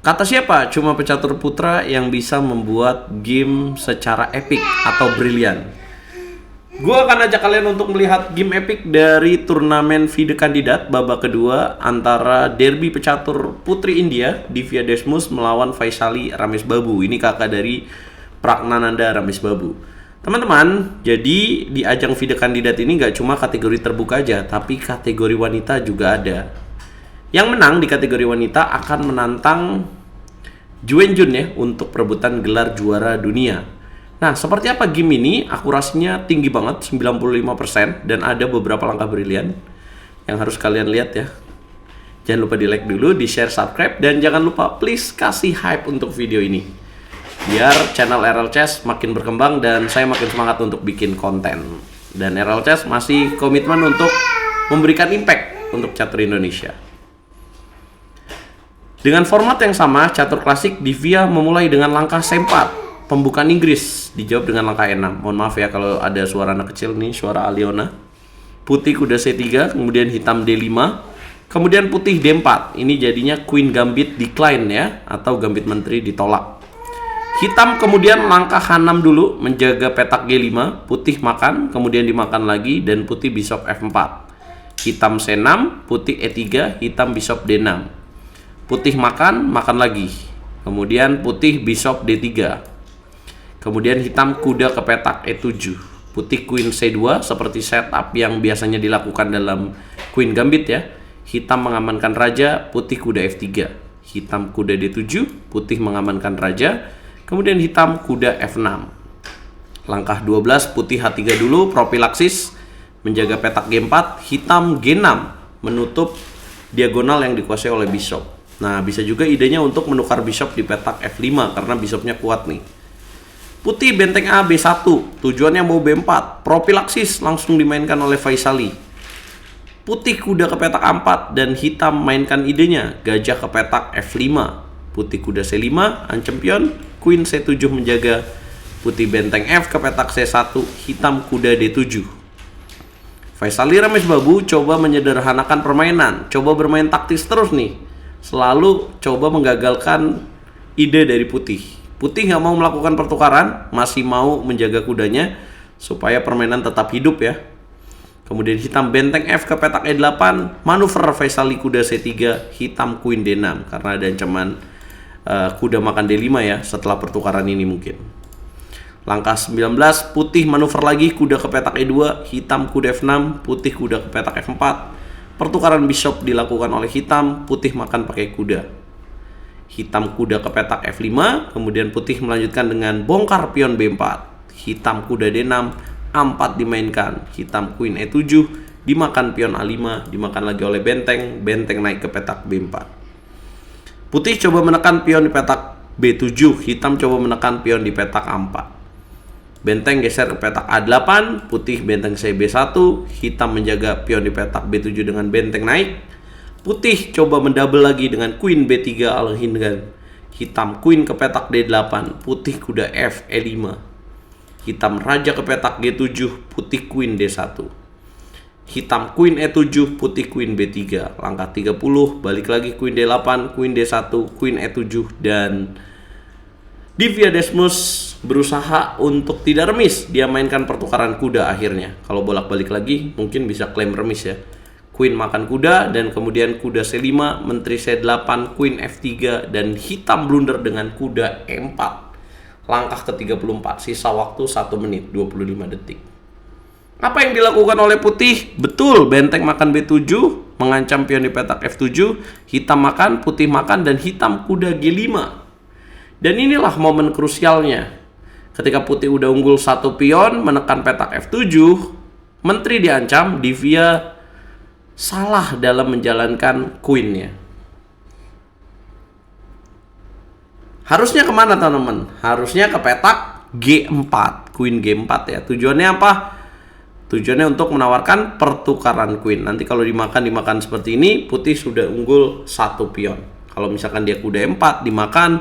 Kata siapa? Cuma pecatur putra yang bisa membuat game secara epic atau brilian. Gue akan ajak kalian untuk melihat game epic dari turnamen FIDE Kandidat babak kedua antara derby pecatur putri India Divya Desmus melawan Faisali Ramesbabu. Ini kakak dari Pragnananda Ramesbabu. Teman-teman, jadi di ajang FIDE Kandidat ini gak cuma kategori terbuka aja, tapi kategori wanita juga ada. Yang menang di kategori wanita akan menantang Juen Jun ya untuk perebutan gelar juara dunia. Nah, seperti apa game ini? Akurasinya tinggi banget, 95%, dan ada beberapa langkah brilian yang harus kalian lihat ya. Jangan lupa di like dulu, di share, subscribe, dan jangan lupa please kasih hype untuk video ini. Biar channel RL Chess makin berkembang dan saya makin semangat untuk bikin konten. Dan RL Chess masih komitmen untuk memberikan impact untuk catur Indonesia. Dengan format yang sama, catur klasik Divya memulai dengan langkah C4. Pembukaan Inggris dijawab dengan langkah E6. Mohon maaf ya kalau ada suara anak kecil nih, suara Aliona. Putih kuda C3, kemudian hitam D5, kemudian putih D4. Ini jadinya Queen Gambit decline ya, atau Gambit Menteri ditolak. Hitam kemudian langkah H6 dulu, menjaga petak G5, putih makan, kemudian dimakan lagi, dan putih Bishop F4. Hitam C6, putih E3, hitam Bishop D6. Putih makan, makan lagi. Kemudian putih Bishop D3. Kemudian hitam kuda ke petak E7. Putih Queen C2 seperti setup yang biasanya dilakukan dalam Queen Gambit ya. Hitam mengamankan raja, putih kuda F3. Hitam kuda D7, putih mengamankan raja. Kemudian hitam kuda F6. Langkah 12 putih H3 dulu, propilaksis menjaga petak G4. Hitam G6 menutup diagonal yang dikuasai oleh bishop. Nah, bisa juga idenya untuk menukar bishop di petak F5 karena bishopnya kuat nih. Putih benteng A B1, tujuannya mau B4, propilaksis langsung dimainkan oleh Faisali. Putih kuda ke petak A4 dan hitam mainkan idenya, gajah ke petak F5. Putih kuda C5, ancam pion, Queen C7 menjaga. Putih benteng F ke petak C1, hitam kuda D7. Faisali Ramesbabu coba menyederhanakan permainan, coba bermain taktis terus nih. Selalu coba menggagalkan ide dari putih. Putih nggak mau melakukan pertukaran, masih mau menjaga kudanya supaya permainan tetap hidup ya. Kemudian hitam benteng F ke petak E8, manuver Faisali kuda C3, hitam Queen D6 karena ada ancaman kuda makan D5 ya setelah pertukaran ini mungkin. Langkah 19, putih manuver lagi kuda ke petak E2, hitam kuda F6, putih kuda ke petak F4. Pertukaran bishop dilakukan oleh hitam, putih makan pakai kuda. Hitam kuda ke petak F5, kemudian putih melanjutkan dengan bongkar pion B4. Hitam kuda D6, A4 dimainkan. Hitam Queen E7, dimakan pion A5, dimakan lagi oleh benteng. Benteng naik ke petak B4. Putih coba menekan pion di petak B7, hitam coba menekan pion di petak A4. Benteng geser ke petak A8, putih benteng CB1, hitam menjaga pion di petak B7 dengan benteng naik. Putih coba mendouble lagi dengan Queen B3 alanghingan. Hitam Queen ke petak D8, putih kuda F E5. Hitam raja ke petak G7, putih Queen D1. Hitam Queen E7, putih Queen B3. Langkah 30, balik lagi Queen D8, Queen D1, Queen E7, dan Divya Desmus berusaha untuk tidak remis. Dia mainkan pertukaran kuda akhirnya. Kalau bolak-balik lagi mungkin bisa klaim remis ya. Queen makan kuda dan kemudian kuda C5, menteri C8, Queen F3, dan hitam blunder dengan kuda E4. Langkah ke-34, sisa waktu 1 menit 25 detik. Apa yang dilakukan oleh putih? Betul, benteng makan B7, mengancam pion di petak F7, hitam makan, putih makan, dan hitam kuda G5. Dan inilah momen krusialnya. Ketika putih udah unggul 1 pion, menekan petak F7, menteri diancam, Divya salah dalam menjalankan queennya. Harusnya kemana teman-teman? Harusnya ke petak G4, Queen G4 ya. Tujuannya apa? Tujuannya untuk menawarkan pertukaran queen. Nanti kalau dimakan seperti ini, putih sudah unggul 1 pion. Kalau misalkan dia kuda E4 dimakan,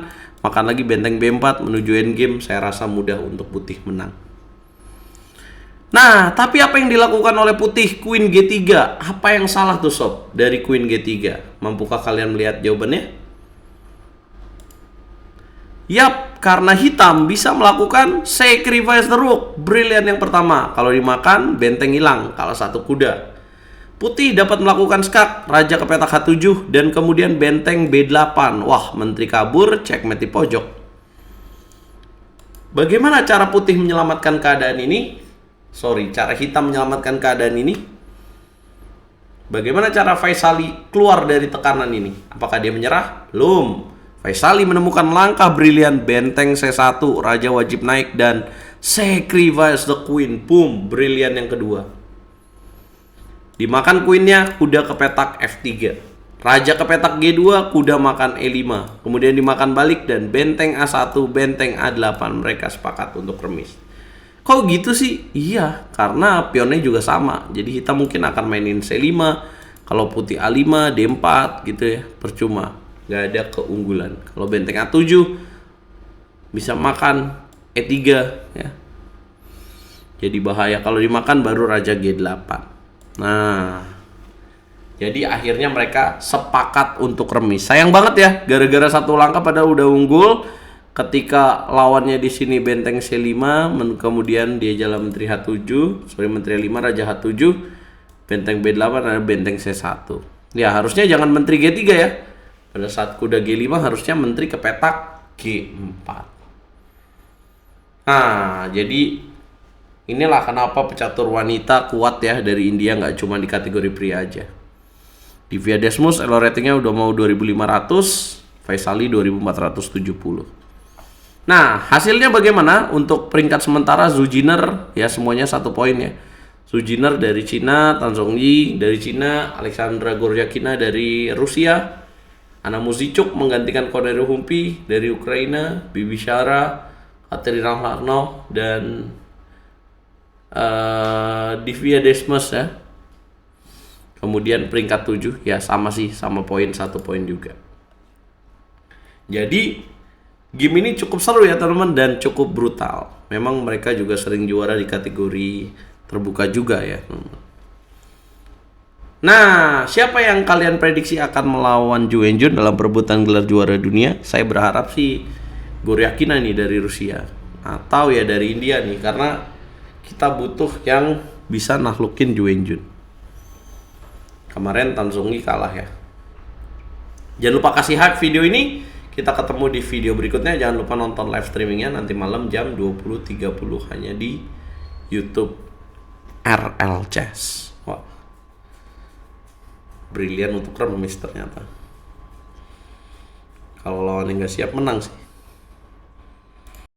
makan lagi benteng B4 menuju endgame, saya rasa mudah untuk putih menang. Nah, tapi apa yang dilakukan oleh putih Queen G3? Apa yang salah tuh sob dari Queen G3? Mampukah kalian melihat jawabannya? Yap, karena hitam bisa melakukan sacrifice the rook. Brilian yang pertama. Kalau dimakan, benteng hilang. Kalah satu kuda. Putih dapat melakukan skak, raja ke petak H7, dan kemudian benteng B8. Wah, menteri kabur, checkmate di pojok. Bagaimana cara putih menyelamatkan keadaan ini? Cara hitam menyelamatkan keadaan ini? Bagaimana cara Faisali keluar dari tekanan ini? Apakah dia menyerah? Belum. Faisali menemukan langkah brilian, benteng C1, raja wajib naik, dan sacrifice the queen. Boom, brilian yang kedua. Dimakan queennya, kuda ke petak F3. Raja ke petak G2, kuda makan E5. Kemudian dimakan balik dan benteng A1, benteng A8. Mereka sepakat untuk remis. Kok gitu sih? Iya, karena pionnya juga sama. Jadi hitam mungkin akan mainin C5. Kalau putih A5, D4 gitu ya. Percuma, gak ada keunggulan. Kalau benteng A7 bisa makan E3 ya. Jadi bahaya. Kalau dimakan baru raja G8. Nah, jadi akhirnya mereka sepakat untuk remis. Sayang banget ya, gara-gara satu langkah padahal udah unggul. Ketika lawannya di sini benteng C5, kemudian dia jalan menteri menteri 5 raja H7, benteng B8 ada benteng C1. Ya, harusnya jangan menteri G3 ya. Pada saat kuda G5 harusnya menteri ke petak G4. Nah, jadi inilah kenapa pecatur wanita kuat ya dari India, nggak cuma di kategori pria aja. Divya Desmus elo ratingnya udah mau 2500, Faisali 2470. Nah, hasilnya bagaimana? Untuk peringkat sementara Zhu Jiner ya semuanya 1 poin ya. Zhu Jiner dari Cina, Tan Zhongyi dari Cina, Alexandra Goryakina dari Rusia, Anna Muzychuk menggantikan Cornelia Humpi dari Ukraina, Bibi Shara, Katerina Larno, dan Divya Desmus ya. Kemudian peringkat 7 ya sama poin 1 poin juga. Jadi game ini cukup seru ya teman-teman dan cukup brutal. Memang mereka juga sering juara di kategori terbuka juga ya. Nah, siapa yang kalian prediksi akan melawan Zhu Wenjun dalam perebutan gelar juara dunia? Saya berharap sih Goryakina nih dari Rusia atau ya dari India nih, karena kita butuh yang bisa naklukin Zhu Wenjun. Kemarin Tan Zhongyi kalah ya. Jangan lupa kasih hype video ini. Kita ketemu di video berikutnya. Jangan lupa nonton live streamingnya nanti malam jam 20.30 hanya di YouTube RL Chess. Wah, brilian untuk remis ternyata. Kalau lawannya nggak siap menang sih.